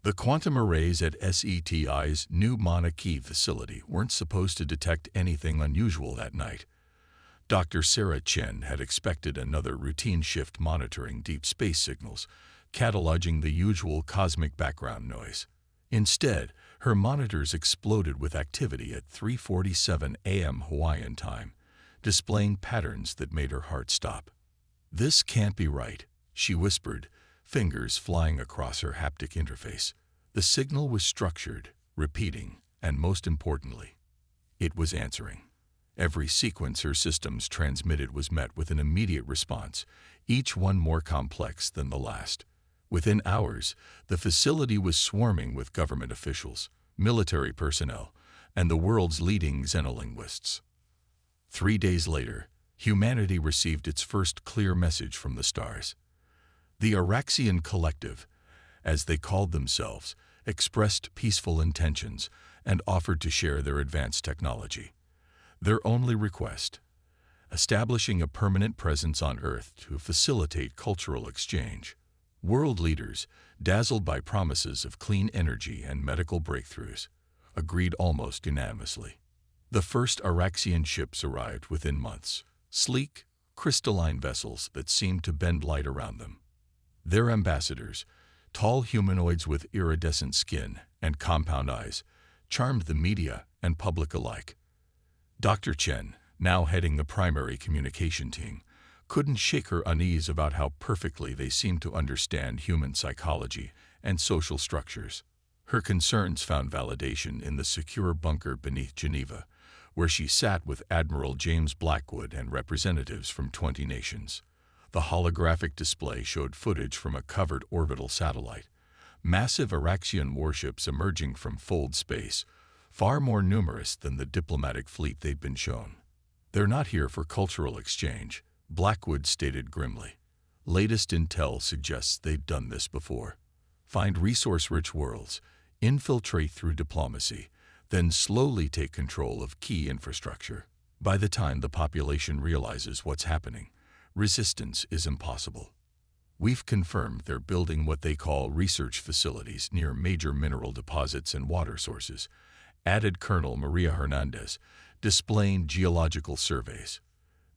The quantum arrays at SETI's new Mauna Kea facility weren't supposed to detect anything unusual that night. Dr. Sarah Chen had expected another routine shift monitoring deep space signals, cataloging the usual cosmic background noise. Instead, her monitors exploded with activity at 3:47 a.m. Hawaiian time, displaying patterns that made her heart stop. "This can't be right," she whispered, fingers flying across her haptic interface. The signal was structured, repeating, and most importantly, it was answering. Every sequence her systems transmitted was met with an immediate response, each one more complex than the last. Within hours, the facility was swarming with government officials, military personnel, and the world's leading xenolinguists. 3 days later, humanity received its first clear message from the stars. The Araxian Collective, as they called themselves, expressed peaceful intentions and offered to share their advanced technology. Their only request: establishing a permanent presence on Earth to facilitate cultural exchange. World leaders, dazzled by promises of clean energy and medical breakthroughs, agreed almost unanimously. The first Araxian ships arrived within months, sleek, crystalline vessels that seemed to bend light around them. Their ambassadors, tall humanoids with iridescent skin and compound eyes, charmed the media and public alike. Dr. Chen, now heading the primary communication team, couldn't shake her unease about how perfectly they seemed to understand human psychology and social structures. Her concerns found validation in the secure bunker beneath Geneva, where she sat with Admiral James Blackwood and representatives from 20 nations. The holographic display showed footage from a covered orbital satellite, massive Araxian warships emerging from fold space, far more numerous than the diplomatic fleet they'd been shown. "They're not here for cultural exchange," Blackwood stated grimly. "Latest intel suggests they've done this before. Find resource-rich worlds, infiltrate through diplomacy, then slowly take control of key infrastructure. By the time the population realizes what's happening, resistance is impossible. We've confirmed they're building what they call research facilities near major mineral deposits and water sources," added Colonel Maria Hernandez, displaying geological surveys.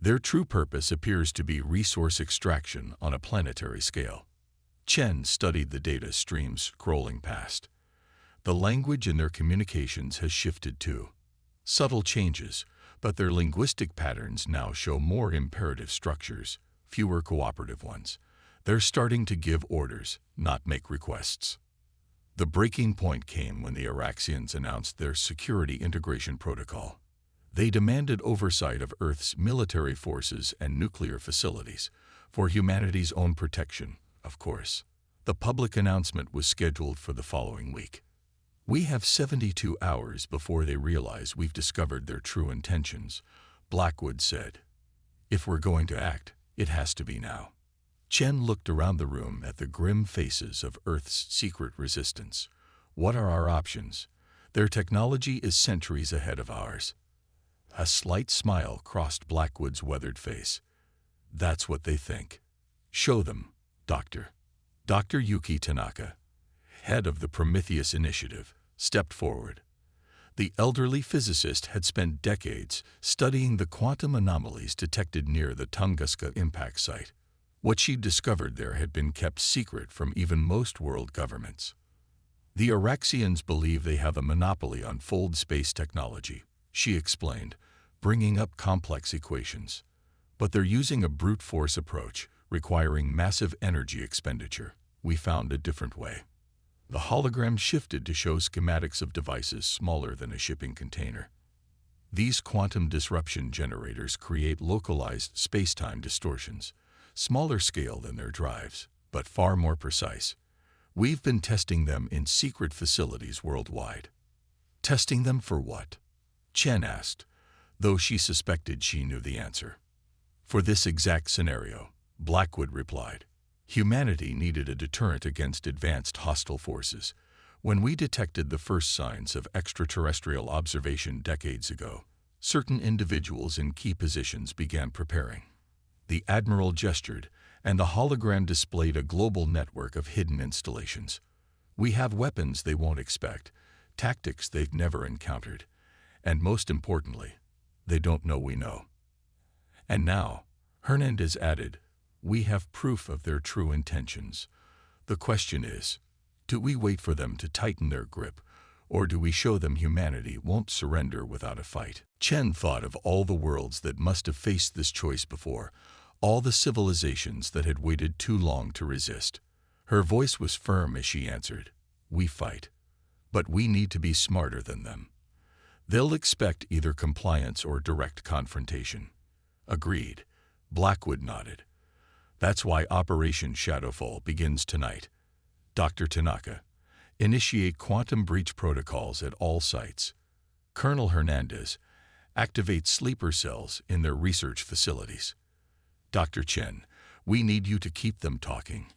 "Their true purpose appears to be resource extraction on a planetary scale." Chen studied the data streams scrolling past. The language in their communications has shifted too. Subtle changes, but their linguistic patterns now show more imperative structures, fewer cooperative ones. They're starting to give orders, not make requests. The breaking point came when the Araxians announced their security integration protocol. They demanded oversight of Earth's military forces and nuclear facilities, for humanity's own protection, of course. The public announcement was scheduled for the following week. "We have 72 hours before they realize we've discovered their true intentions," Blackwood said. "If we're going to act, it has to be now." Chen looked around the room at the grim faces of Earth's secret resistance. "What are our options? Their technology is centuries ahead of ours." A slight smile crossed Blackwood's weathered face. "That's what they think." "Show them, Doctor." Dr. Yuki Tanaka, head of the Prometheus Initiative, stepped forward. The elderly physicist had spent decades studying the quantum anomalies detected near the Tunguska impact site. What she'd discovered there had been kept secret from even most world governments. "The Araxians believe they have a monopoly on fold space technology," she explained, bringing up complex equations. "But they're using a brute force approach, requiring massive energy expenditure. We found a different way." The hologram shifted to show schematics of devices smaller than a shipping container. "These quantum disruption generators create localized space-time distortions, smaller scale than their drives, but far more precise. We've been testing them in secret facilities worldwide." "Testing them for what?" Chen asked, though she suspected she knew the answer. "For this exact scenario," Blackwood replied. "Humanity needed a deterrent against advanced hostile forces. When we detected the first signs of extraterrestrial observation decades ago, certain individuals in key positions began preparing." The Admiral gestured, and the hologram displayed a global network of hidden installations. We have weapons they won't expect, tactics they've never encountered, and most importantly, they don't know we know. And now, Hernandez added, we have proof of their true intentions. The question is, do we wait for them to tighten their grip, or do we show them humanity won't surrender without a fight? Chen thought of all the worlds that must have faced this choice before, all the civilizations that had waited too long to resist. Her voice was firm as she answered, we fight, but we need to be smarter than them. They'll expect either compliance or direct confrontation. Agreed. Blackwood nodded. That's why Operation Shadowfall begins tonight. Dr. Tanaka, initiate quantum breach protocols at all sites. Colonel Hernandez, activate sleeper cells in their research facilities. Dr. Chen, we need you to keep them talking.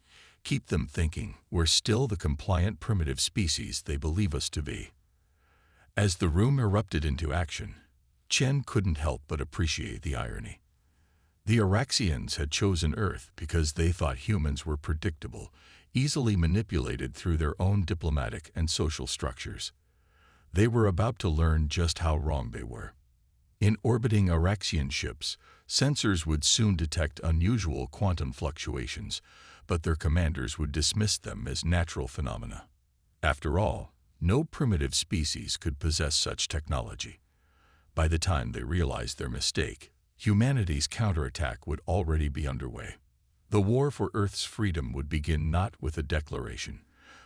Keep them thinking we're still the compliant primitive species they believe us to be. As the room erupted into action, Chen couldn't help but appreciate the irony. The Araxians had chosen Earth because they thought humans were predictable, easily manipulated through their own diplomatic and social structures. They were about to learn just how wrong they were. In orbiting Araxian ships, sensors would soon detect unusual quantum fluctuations, but their commanders would dismiss them as natural phenomena. After all, no primitive species could possess such technology. By the time they realized their mistake, humanity's counterattack would already be underway. The war for Earth's freedom would begin not with a declaration,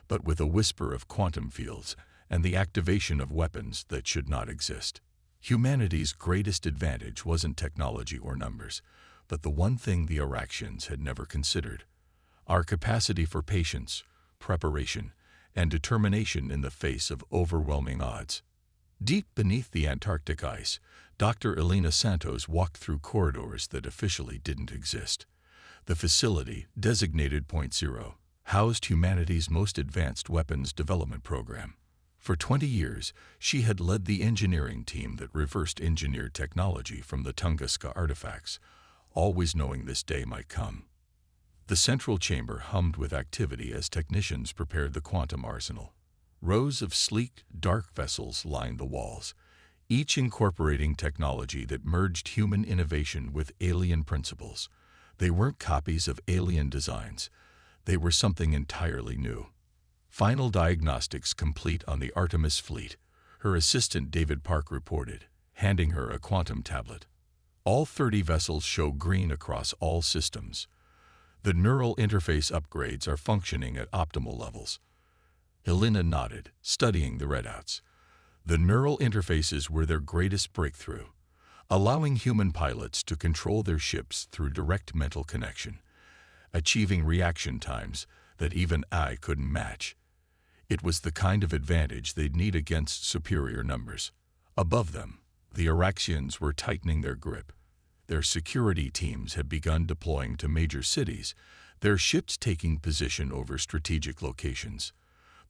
but with a whisper of quantum fields and the activation of weapons that should not exist. Humanity's greatest advantage wasn't technology or numbers, but the one thing the Araxians had never considered: our capacity for patience, preparation, and determination in the face of overwhelming odds. Deep beneath the Antarctic ice, Dr. Elena Santos walked through corridors that officially didn't exist. The facility, designated Point Zero, housed humanity's most advanced weapons development program. For 20 years, she had led the engineering team that reversed engineered technology from the Tunguska artifacts, always knowing this day might come. The central chamber hummed with activity as technicians prepared the quantum arsenal. Rows of sleek, dark vessels lined the walls, each incorporating technology that merged human innovation with alien principles. They weren't copies of alien designs. They were something entirely new. Final diagnostics complete on the Artemis fleet, her assistant David Park reported, handing her a quantum tablet. All 30 vessels show green across all systems. The neural interface upgrades are functioning at optimal levels. Helena nodded, studying the readouts. The neural interfaces were their greatest breakthrough, allowing human pilots to control their ships through direct mental connection, achieving reaction times that even I couldn't match. It was the kind of advantage they'd need against superior numbers. Above them, the Araxians were tightening their grip. Their security teams had begun deploying to major cities, their ships taking position over strategic locations.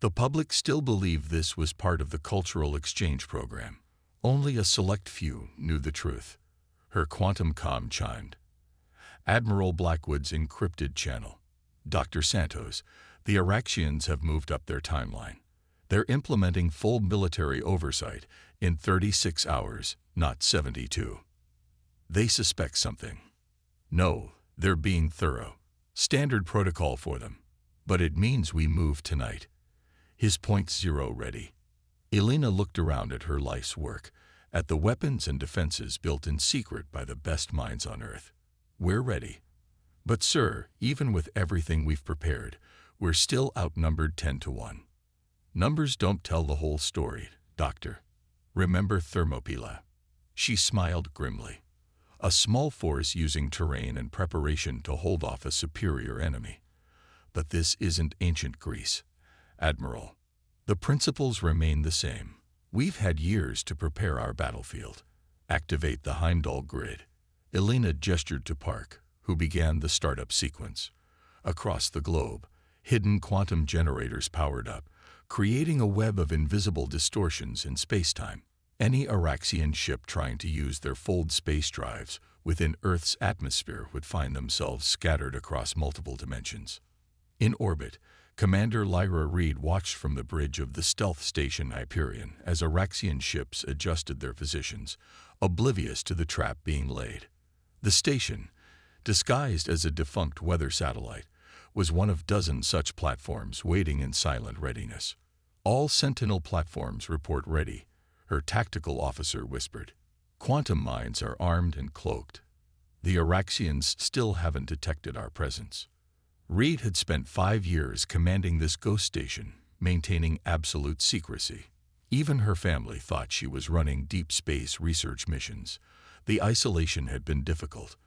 The public still believed this was part of the cultural exchange program. Only a select few knew the truth. Her quantum comm chimed. Admiral Blackwood's encrypted channel. Dr. Santos, the Araxians have moved up their timeline. They're implementing full military oversight in 36 hours, not 72. They suspect something. No, they're being thorough. Standard protocol for them. But it means we move tonight. His Point Zero ready. Elena looked around at her life's work, at the weapons and defenses built in secret by the best minds on Earth. We're ready. But sir, even with everything we've prepared, we're still outnumbered 10-1. Numbers don't tell the whole story, Doctor. Remember Thermopylae? She smiled grimly. A small force using terrain and preparation to hold off a superior enemy. But this isn't ancient Greece, Admiral. The principles remain the same. We've had years to prepare our battlefield. Activate the Heimdall grid. Elena gestured to Park, who began the startup sequence. Across the globe, hidden quantum generators powered up, creating a web of invisible distortions in spacetime. Any Araxian ship trying to use their fold space drives within Earth's atmosphere would find themselves scattered across multiple dimensions. In orbit, Commander Lyra Reed watched from the bridge of the stealth station Hyperion as Araxian ships adjusted their positions, oblivious to the trap being laid. The station, disguised as a defunct weather satellite, was one of dozens such platforms waiting in silent readiness. "All Sentinel platforms report ready," her tactical officer whispered. "Quantum mines are armed and cloaked. The Araxians still haven't detected our presence." Reed had spent 5 years commanding this ghost station, maintaining absolute secrecy. Even her family thought she was running deep space research missions. The isolation had been difficult,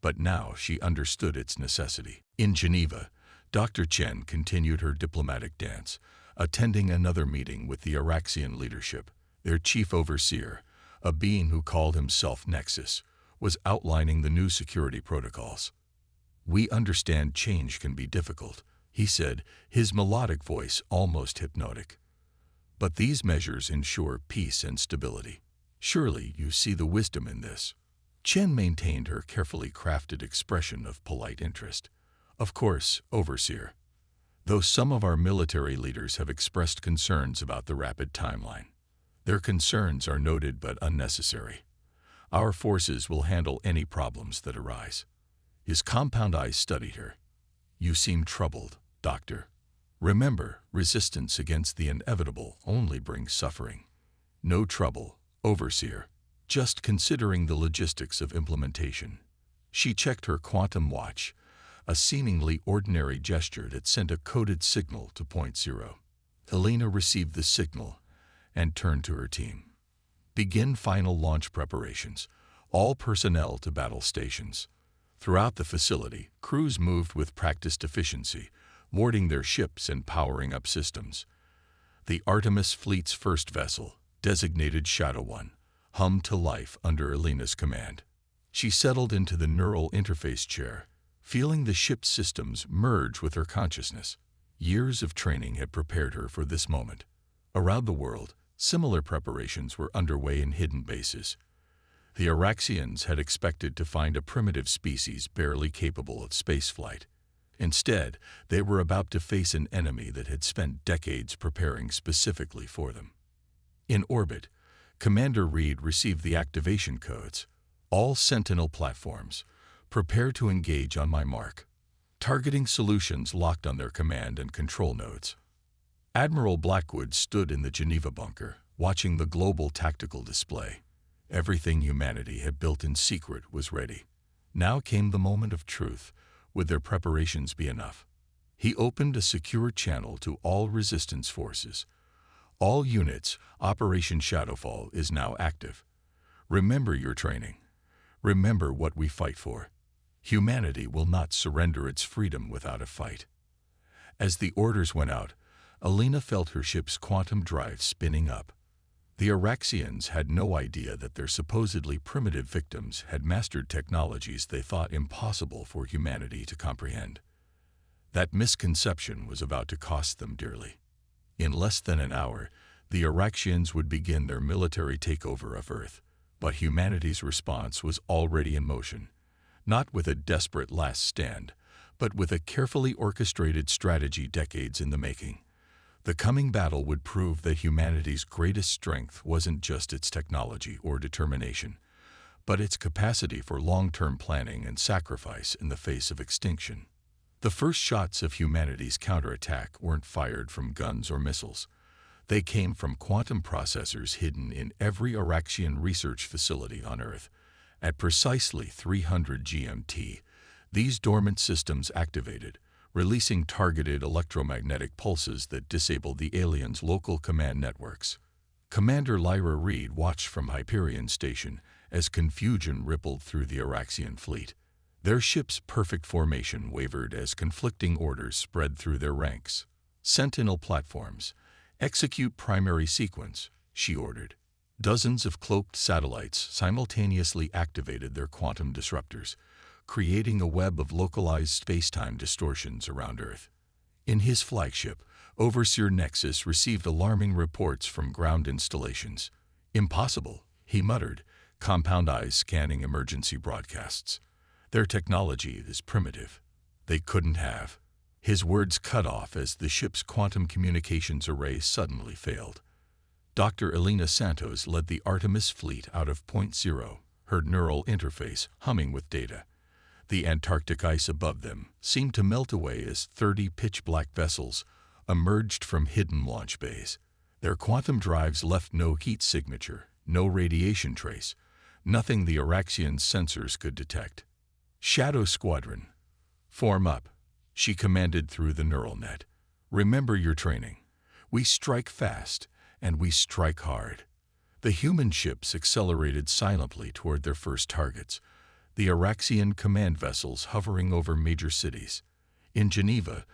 but now she understood its necessity. In Geneva, Dr. Chen continued her diplomatic dance, attending another meeting with the Araxian leadership. Their chief overseer, a being who called himself Nexus, was outlining the new security protocols. "We understand change can be difficult," he said, his melodic voice almost hypnotic. "But these measures ensure peace and stability. Surely you see the wisdom in this." Chen maintained her carefully crafted expression of polite interest. "Of course, Overseer. Though some of our military leaders have expressed concerns about the rapid timeline. Their concerns are noted but unnecessary. Our forces will handle any problems that arise." His compound eyes studied her. "You seem troubled, Doctor. Remember, resistance against the inevitable only brings suffering." "No trouble, Overseer. Just considering the logistics of implementation." She checked her quantum watch, a seemingly ordinary gesture that sent a coded signal to Point Zero. Helena received the signal and turned to her team. "Begin final launch preparations. All personnel to battle stations." Throughout the facility, crews moved with practiced efficiency, warding their ships and powering up systems. The Artemis fleet's first vessel, designated Shadow One, hummed to life under Elena's command. She settled into the neural interface chair, feeling the ship's systems merge with her consciousness. Years of training had prepared her for this moment. Around the world, similar preparations were underway in hidden bases. The Araxians had expected to find a primitive species barely capable of spaceflight. Instead, they were about to face an enemy that had spent decades preparing specifically for them. In orbit, Commander Reed received the activation codes. "All Sentinel platforms, prepare to engage on my mark." Targeting solutions locked on their command and control nodes. Admiral Blackwood stood in the Geneva bunker, watching the global tactical display. Everything humanity had built in secret was ready. Now came the moment of truth. Would their preparations be enough? He opened a secure channel to all resistance forces. "All units, Operation Shadowfall is now active. Remember your training. Remember what we fight for. Humanity will not surrender its freedom without a fight." As the orders went out, Elena felt her ship's quantum drive spinning up. The Araxians had no idea that their supposedly primitive victims had mastered technologies they thought impossible for humanity to comprehend. That misconception was about to cost them dearly. In less than an hour, the Araxians would begin their military takeover of Earth, but humanity's response was already in motion, not with a desperate last stand, but with a carefully orchestrated strategy decades in the making. The coming battle would prove that humanity's greatest strength wasn't just its technology or determination, but its capacity for long-term planning and sacrifice in the face of extinction. The first shots of humanity's counterattack weren't fired from guns or missiles. They came from quantum processors hidden in every Araxian research facility on Earth. At precisely 300 GMT, these dormant systems activated, releasing targeted electromagnetic pulses that disabled the aliens' local command networks. Commander Lyra Reed watched from Hyperion Station as confusion rippled through the Araxian fleet. Their ship's perfect formation wavered as conflicting orders spread through their ranks. "Sentinel platforms, execute primary sequence," she ordered. Dozens of cloaked satellites simultaneously activated their quantum disruptors, creating a web of localized space-time distortions around Earth. In his flagship, Overseer Nexus received alarming reports from ground installations. "Impossible," he muttered, compound eyes scanning emergency broadcasts. "Their technology is primitive. They couldn't have." His words cut off as the ship's quantum communications array suddenly failed. Dr. Elena Santos led the Artemis fleet out of Point Zero, her neural interface humming with data. The Antarctic ice above them seemed to melt away as 30 pitch-black vessels emerged from hidden launch bays. Their quantum drives left no heat signature, no radiation trace, nothing the Araxian sensors could detect. "Shadow Squadron, form up," she commanded through the neural net. "Remember your training. We strike fast, and we strike hard." The human ships accelerated silently toward their first targets, the Araxian command vessels hovering over major cities. In Geneva,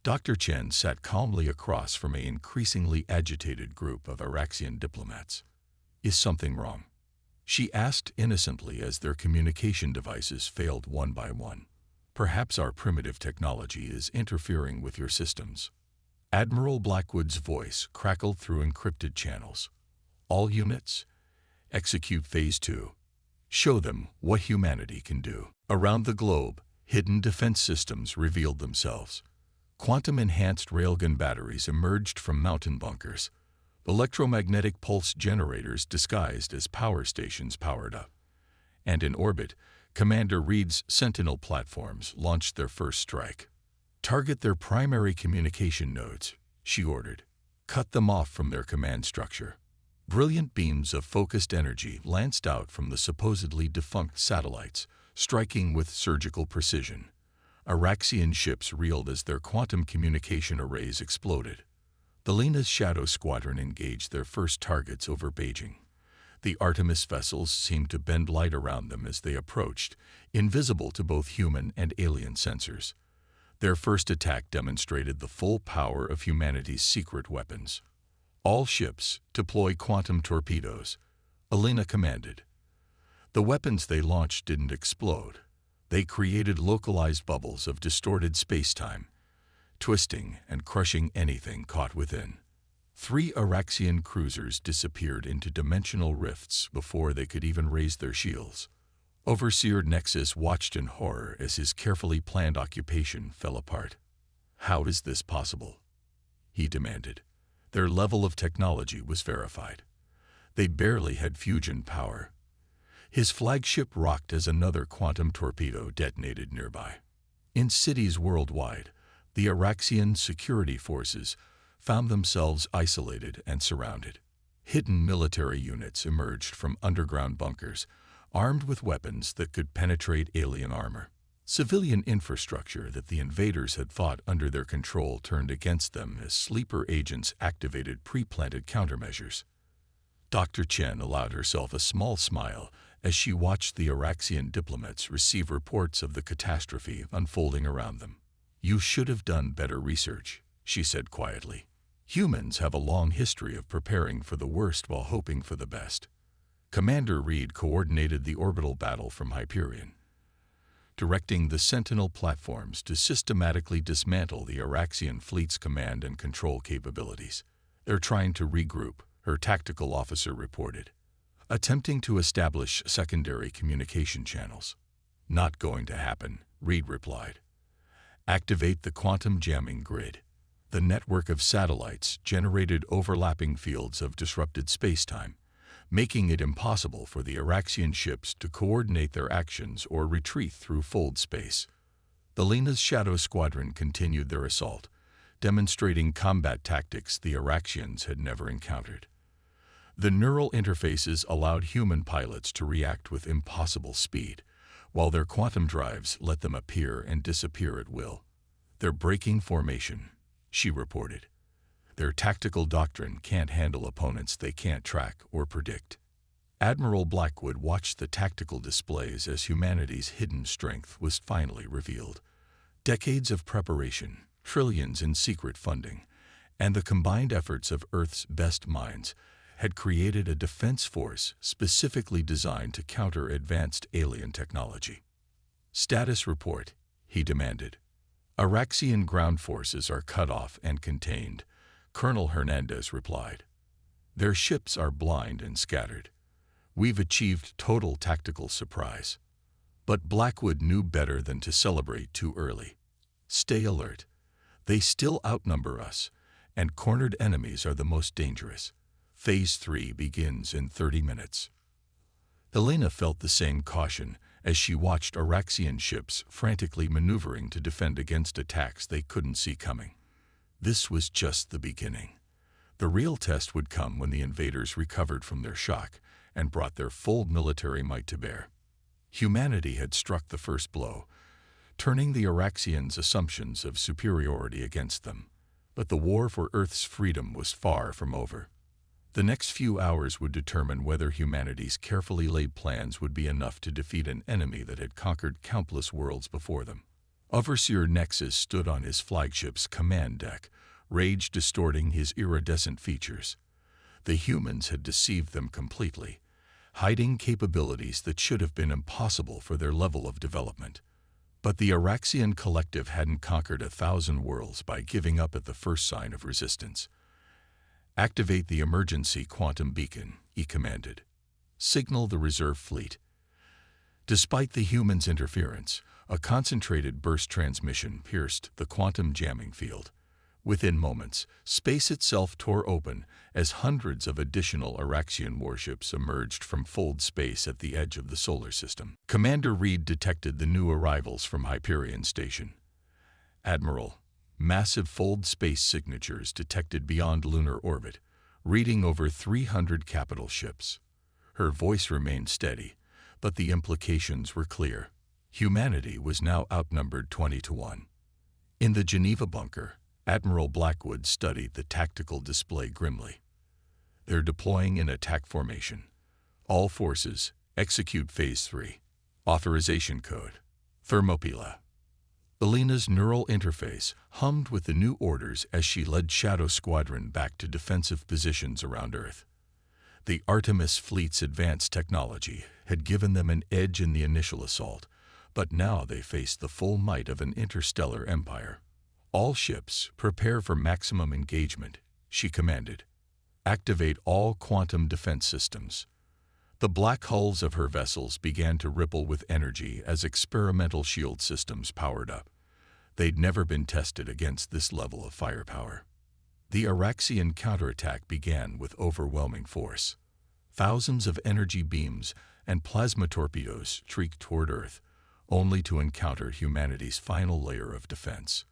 Dr. Chen sat calmly across from an increasingly agitated group of Araxian diplomats. "Is something wrong?" she asked innocently as their communication devices failed one by one. "Perhaps our primitive technology is interfering with your systems." Admiral Blackwood's voice crackled through encrypted channels. "All units, execute Phase 2. Show them what humanity can do." Around the globe, hidden defense systems revealed themselves. Quantum-enhanced railgun batteries emerged from mountain bunkers. Electromagnetic pulse generators disguised as power stations powered up. And in orbit, Commander Reed's Sentinel platforms launched their first strike. "Target their primary communication nodes," she ordered. "Cut them off from their command structure." Brilliant beams of focused energy lanced out from the supposedly defunct satellites, striking with surgical precision. Araxian ships reeled as their quantum communication arrays exploded. The Lena's Shadow Squadron engaged their first targets over Beijing. The Artemis vessels seemed to bend light around them as they approached, invisible to both human and alien sensors. Their first attack demonstrated the full power of humanity's secret weapons. "All ships, deploy quantum torpedoes," Elena commanded. The weapons they launched didn't explode. They created localized bubbles of distorted space-time, twisting and crushing anything caught within. 3 Araxian cruisers disappeared into dimensional rifts before they could even raise their shields. Overseer Nexus watched in horror as his carefully planned occupation fell apart. "How is this possible?" he demanded. Their level of technology was verified. They barely had fusion power. His flagship rocked as another quantum torpedo detonated nearby. In cities worldwide, the Araxian security forces found themselves isolated and surrounded. Hidden military units emerged from underground bunkers, armed with weapons that could penetrate alien armor. Civilian infrastructure that the invaders had fought under their control turned against them as sleeper agents activated pre-planted countermeasures. Dr. Chen allowed herself a small smile as she watched the Araxian diplomats receive reports of the catastrophe unfolding around them. "You should have done better research," she said quietly. "Humans have a long history of preparing for the worst while hoping for the best." Commander Reed coordinated the orbital battle from Hyperion, directing the Sentinel platforms to systematically dismantle the Araxian fleet's command and control capabilities. "They're trying to regroup," her tactical officer reported, "attempting to establish secondary communication channels." "Not going to happen," Reed replied. "Activate the quantum jamming grid." The network of satellites generated overlapping fields of disrupted spacetime, making it impossible for the Araxian ships to coordinate their actions or retreat through fold space. The Lena's Shadow Squadron continued their assault, demonstrating combat tactics the Araxians had never encountered. The neural interfaces allowed human pilots to react with impossible speed, while their quantum drives let them appear and disappear at will. "They're breaking formation," she reported. "Their tactical doctrine can't handle opponents they can't track or predict." Admiral Blackwood watched the tactical displays as humanity's hidden strength was finally revealed. Decades of preparation, trillions in secret funding, and the combined efforts of Earth's best minds had created a defense force specifically designed to counter advanced alien technology. "Status report," he demanded. "Araxian ground forces are cut off and contained," Colonel Hernandez replied. "Their ships are blind and scattered. We've achieved total tactical surprise." But Blackwood knew better than to celebrate too early. "Stay alert. They still outnumber us, and cornered enemies are the most dangerous. Phase 3 begins in 30 minutes. Elena felt the same caution as she watched Araxian ships frantically maneuvering to defend against attacks they couldn't see coming. This was just the beginning. The real test would come when the invaders recovered from their shock and brought their full military might to bear. Humanity had struck the first blow, turning the Araxians' assumptions of superiority against them. But the war for Earth's freedom was far from over. The next few hours would determine whether humanity's carefully laid plans would be enough to defeat an enemy that had conquered countless worlds before them. Overseer Nexus stood on his flagship's command deck, rage distorting his iridescent features. The humans had deceived them completely, hiding capabilities that should have been impossible for their level of development. But the Araxian collective hadn't conquered 1,000 worlds by giving up at the first sign of resistance. "Activate the emergency quantum beacon," he commanded. "Signal the reserve fleet." Despite the humans' interference, a concentrated burst transmission pierced the quantum jamming field. Within moments, space itself tore open as hundreds of additional Araxian warships emerged from fold space at the edge of the solar system. Commander Reed detected the new arrivals from Hyperion Station. "Admiral, massive fold space signatures detected beyond lunar orbit, reading over 300 capital ships." Her voice remained steady, but the implications were clear. Humanity was now outnumbered 20-1. In the Geneva bunker, Admiral Blackwood studied the tactical display grimly. "They're deploying in attack formation. All forces, execute Phase 3. Authorization code, Thermopylae." Elena's neural interface hummed with the new orders as she led Shadow Squadron back to defensive positions around Earth. The Artemis fleet's advanced technology had given them an edge in the initial assault, but now they faced the full might of an interstellar empire. "All ships, prepare for maximum engagement," she commanded. "Activate all quantum defense systems." The black hulls of her vessels began to ripple with energy as experimental shield systems powered up. They'd never been tested against this level of firepower. The Araxian counterattack began with overwhelming force. Thousands of energy beams and plasma torpedoes streaked toward Earth, only to encounter humanity's final layer of defense.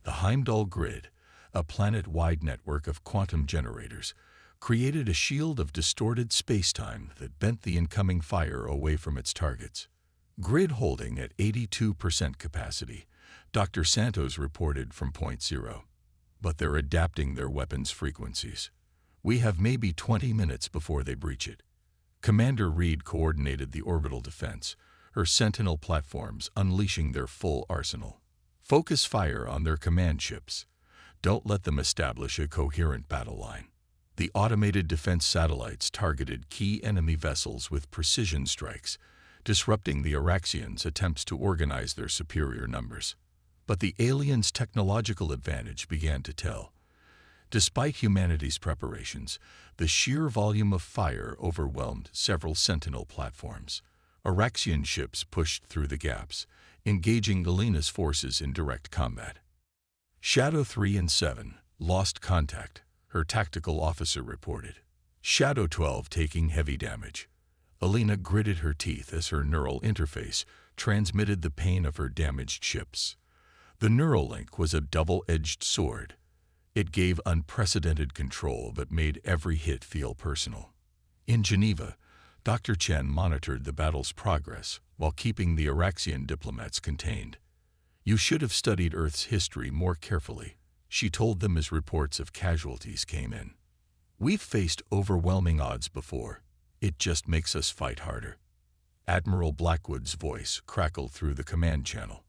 The Heimdall grid, a planet-wide network of quantum generators, created a shield of distorted space-time that bent the incoming fire away from its targets. Grid holding at 82% capacity, Dr. Santos reported from Point Zero. "But they're adapting their weapons' frequencies. We have maybe 20 minutes before they breach it." Commander Reed coordinated the orbital defense, her Sentinel platforms unleashing their full arsenal. "Focus fire on their command ships. Don't let them establish a coherent battle line." The automated defense satellites targeted key enemy vessels with precision strikes, disrupting the Araxians' attempts to organize their superior numbers. But the aliens' technological advantage began to tell. Despite humanity's preparations, the sheer volume of fire overwhelmed several Sentinel platforms. Araxian ships pushed through the gaps, engaging Elena's forces in direct combat. "Shadow 3 and 7 lost contact," her tactical officer reported. "Shadow 12 taking heavy damage." Elena gritted her teeth as her neural interface transmitted the pain of her damaged ships. The neural link was a double-edged sword. It gave unprecedented control but made every hit feel personal. In Geneva, Dr. Chen monitored the battle's progress while keeping the Araxian diplomats contained. "You should have studied Earth's history more carefully," she told them as reports of casualties came in. "We've faced overwhelming odds before. It just makes us fight harder." Admiral Blackwood's voice crackled through the command channel.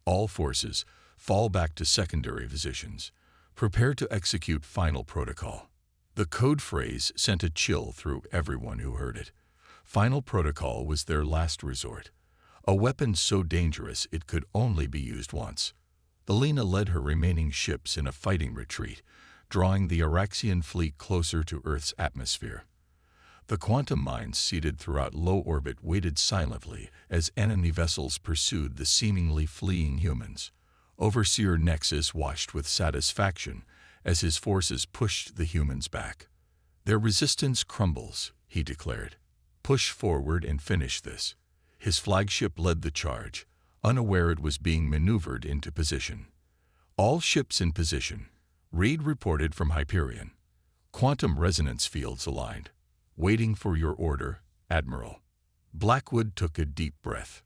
"All forces, fall back to secondary positions. Prepare to execute final protocol." The code phrase sent a chill through everyone who heard it. Final protocol was their last resort, a weapon so dangerous it could only be used once. Elena led her remaining ships in a fighting retreat, drawing the Araxian fleet closer to Earth's atmosphere. The quantum mines seated throughout low orbit waited silently as enemy vessels pursued the seemingly fleeing humans. Overseer Nexus watched with satisfaction as his forces pushed the humans back. "Their resistance crumbles," he declared. "Push forward and finish this." His flagship led the charge, unaware it was being maneuvered into position. "All ships in position," Reed reported from Hyperion. "Quantum resonance fields aligned. Waiting for your order, Admiral." Blackwood took a deep breath.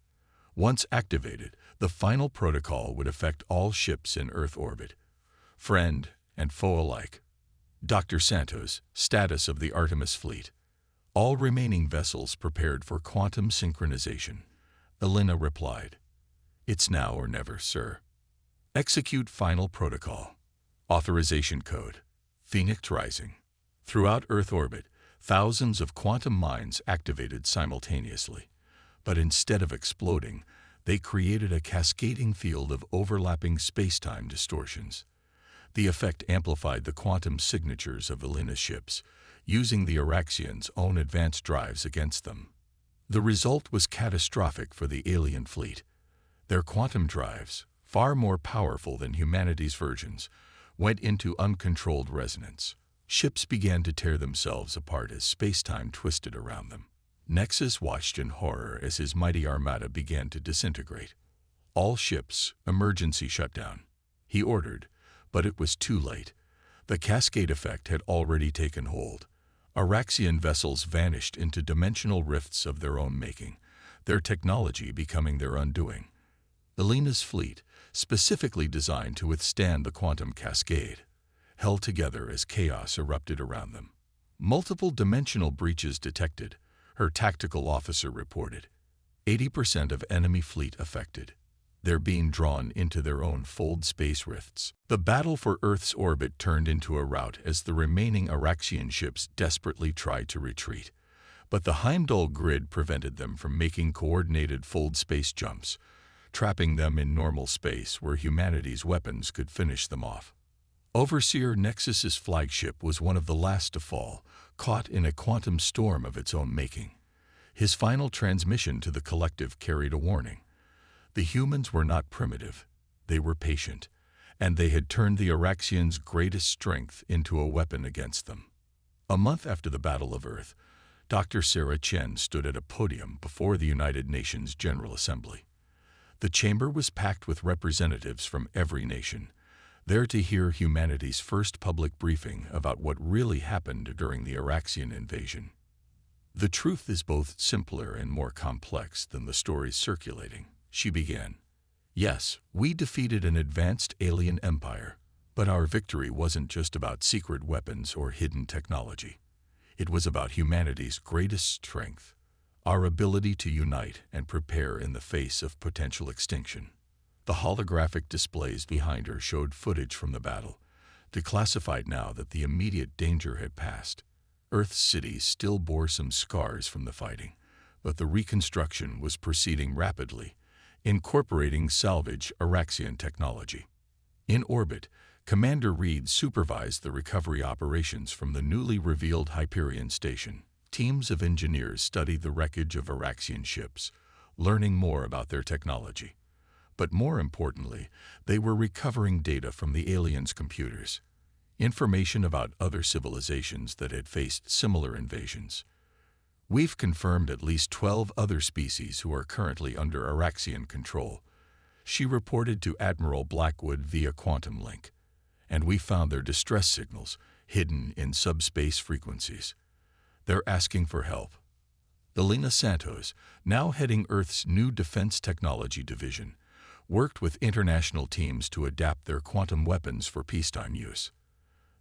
Once activated, the final protocol would affect all ships in Earth orbit, friend and foe alike. Dr. Santos, status of the Artemis fleet. "All remaining vessels prepared for quantum synchronization." Elena replied. "It's now or never, sir." "Execute final protocol." Authorization code. Phoenix Rising. Throughout Earth orbit, thousands of quantum mines activated simultaneously. But instead of exploding, they created a cascading field of overlapping space-time distortions. The effect amplified the quantum signatures of Elena's ships, using the Araxians' own advanced drives against them. The result was catastrophic for the alien fleet. Their quantum drives, far more powerful than humanity's versions, went into uncontrolled resonance. Ships began to tear themselves apart as space-time twisted around them. Nexus watched in horror as his mighty armada began to disintegrate. "All ships, emergency shutdown," he ordered, but it was too late. The cascade effect had already taken hold. Araxian vessels vanished into dimensional rifts of their own making, their technology becoming their undoing. Elena's fleet, specifically designed to withstand the quantum cascade, held together as chaos erupted around them. "Multiple dimensional breaches detected," her tactical officer reported. 80% of enemy fleet affected. They're being drawn into their own fold space rifts. The battle for Earth's orbit turned into a rout as the remaining Araxian ships desperately tried to retreat. But the Heimdall grid prevented them from making coordinated fold space jumps, trapping them in normal space where humanity's weapons could finish them off. Overseer Nexus's flagship was one of the last to fall, caught in a quantum storm of its own making. His final transmission to the collective carried a warning. The humans were not primitive, they were patient, and they had turned the Araxians' greatest strength into a weapon against them. A month after the Battle of Earth, Dr. Sarah Chen stood at a podium before the United Nations General Assembly. The chamber was packed with representatives from every nation, there to hear humanity's first public briefing about what really happened during the Araxian invasion. "The truth is both simpler and more complex than the stories circulating," she began. "Yes, we defeated an advanced alien empire, but our victory wasn't just about secret weapons or hidden technology. It was about humanity's greatest strength, our ability to unite and prepare in the face of potential extinction." The holographic displays behind her showed footage from the battle, declassified now that the immediate danger had passed. Earth's cities still bore some scars from the fighting, but the reconstruction was proceeding rapidly, incorporating salvage Araxian technology. In orbit, Commander Reed supervised the recovery operations from the newly revealed Hyperion station. Teams of engineers studied the wreckage of Araxian ships, learning more about their technology. But more importantly, they were recovering data from the aliens' computers, information about other civilizations that had faced similar invasions. "We've confirmed at least 12 other species who are currently under Araxian control," she reported to Admiral Blackwood via quantum link. "And we found their distress signals hidden in subspace frequencies. They're asking for help." Elena Santos, now heading Earth's new Defense Technology Division, worked with international teams to adapt their quantum weapons for peacetime use.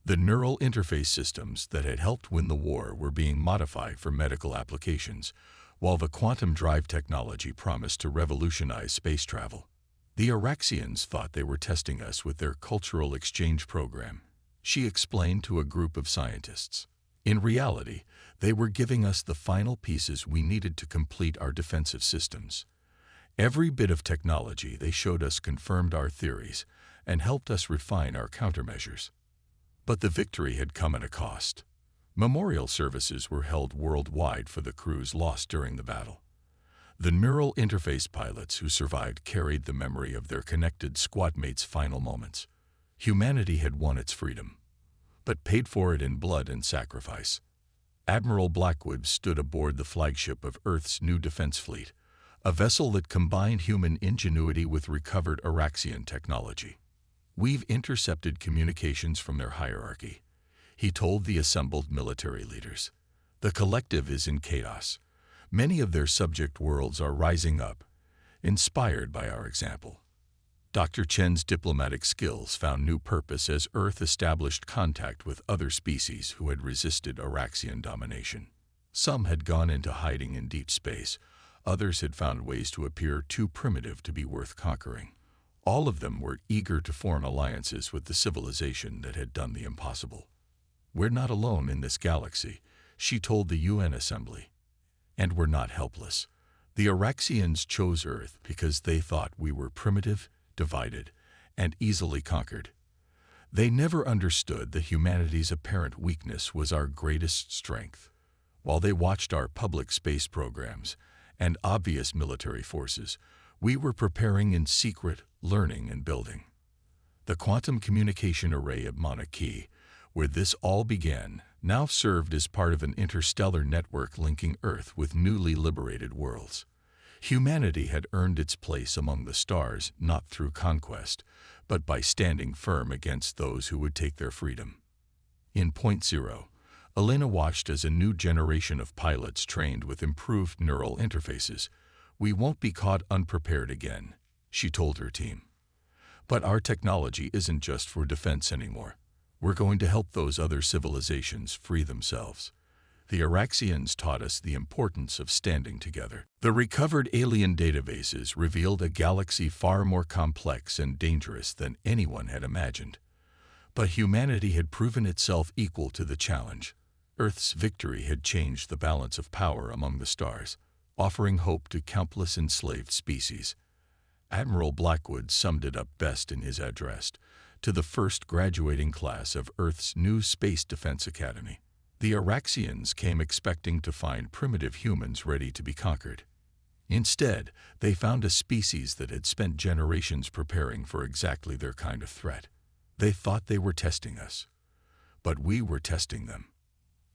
The neural interface systems that had helped win the war were being modified for medical applications, while the quantum drive technology promised to revolutionize space travel. "The Araxians thought they were testing us with their cultural exchange program," she explained to a group of scientists. "In reality, they were giving us the final pieces we needed to complete our defensive systems. Every bit of technology they showed us confirmed our theories and helped us refine our countermeasures." But the victory had come at a cost. Memorial services were held worldwide for the crews lost during the battle. The neural interface pilots who survived carried the memory of their connected squad mates' final moments. Humanity had won its freedom, but paid for it in blood and sacrifice. Admiral Blackwood stood aboard the flagship of Earth's new defense fleet, a vessel that combined human ingenuity with recovered Araxian technology. "We've intercepted communications from their hierarchy," he told the assembled military leaders. "The collective is in chaos. Many of their subject worlds are rising up, inspired by our example." Dr. Chen's diplomatic skills found new purpose as Earth established contact with other species who had resisted Araxian domination. Some had gone into hiding in deep space. Others had found ways to appear too primitive to be worth conquering. All of them were eager to form alliances with the civilization that had done the impossible. "We're not alone in this galaxy," she told the UN Assembly. "And we're not helpless. The Araxians chose Earth because they thought we were primitive, divided, and easily conquered. They never understood that humanity's apparent weakness was our greatest strength. While they watched our public space programs and obvious military forces, we were preparing in secret, learning and building." The quantum communication array at Mauna Kea, where this all began, now served as part of an interstellar network linking Earth with newly liberated worlds. Humanity had earned its place among the stars not through conquest, but by standing firm against those who would take their freedom. In Point Zero, Elena watched as a new generation of pilots trained with improved neural interfaces. "We won't be caught unprepared again," she told her team. "But our technology isn't just for defense anymore. We're going to help those other civilizations free themselves. The Araxians taught us the importance of standing together." The recovered alien databases revealed a galaxy far more complex and dangerous than anyone had imagined. But humanity had proven itself equal to the challenge. Earth's victory had changed the balance of power among the stars, offering hope to countless enslaved species. Admiral Blackwood summed it up best in his address to the first graduating class of Earth's new Space Defense Academy. The Araxians came expecting to find primitive humans ready to be conquered. Instead, they found a species that had spent generations preparing for exactly their kind of threat. They thought they were testing us, but we were testing them.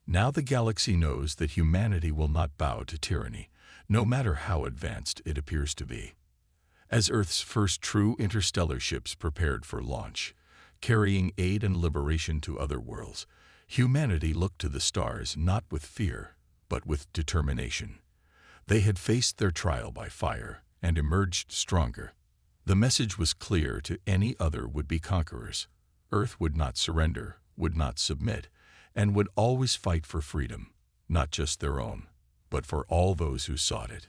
Now the galaxy knows that humanity will not bow to tyranny, no matter how advanced it appears to be. As Earth's first true interstellar ships prepared for launch, carrying aid and liberation to other worlds, humanity looked to the stars not with fear, but with determination. They had faced their trial by fire and emerged stronger. The message was clear to any other would-be conquerors. Earth would not surrender, would not submit, and would always fight for freedom, not just their own, but for all those who sought it.